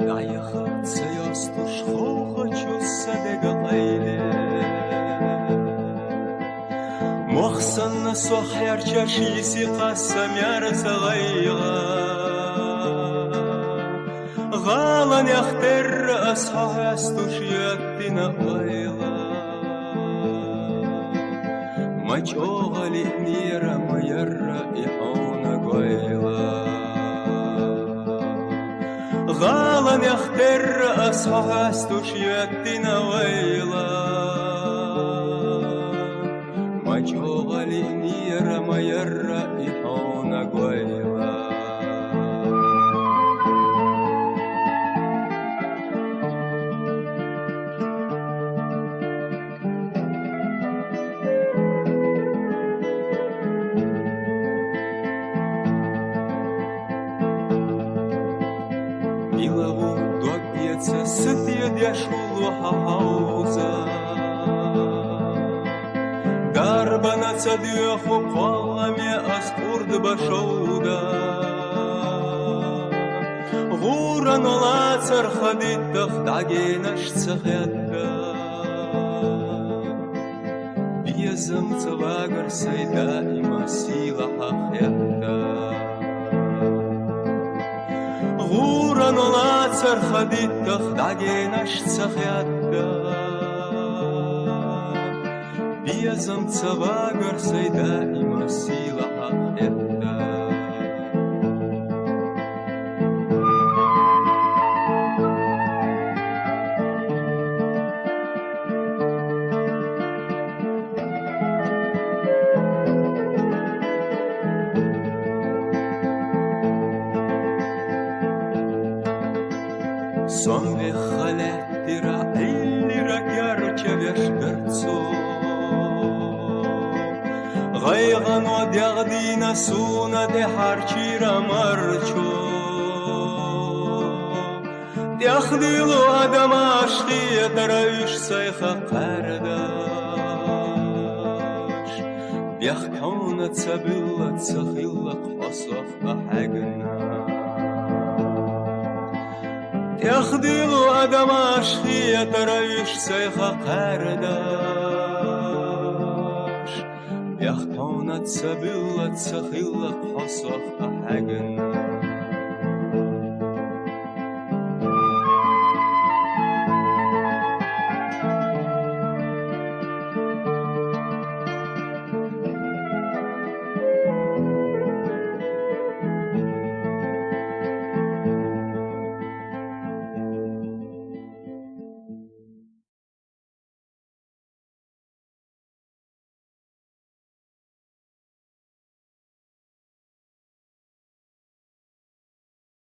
Гаиха цеястуш хочу садега гайле Мохсан сохяр чашиси қасам ярса гайга غالن يختر أصحى استشيتنا غيلا مجوغلي نيرا ميرا إحونا غيلا غالن يختر أصحى استشيتنا غيلا مجوغلي نيرا ميرا إحونا غيلا Илаву добьется сытья дешулу хауза Дарбана цадюху қаламе аскурд башауда Гуран ола цархадиттах дагенаш цахятка Безам цавагар сайда има сила хахятка غوران ола цархадиттах дагенаш цахятка Безам цавагар сайда има сила хахятка Сонве халеттира иллира ярче вештерцо Гайган одягдина суна де харчира марчо Дяхдилу адамашти даравиш сайха кардаш Бяхкаунат сабиллат сахиллат хасах ахагна يخدلو أدماش هي ترايش سيخا قرداش يختونت سبيلت سخيلت حصخ أحجنا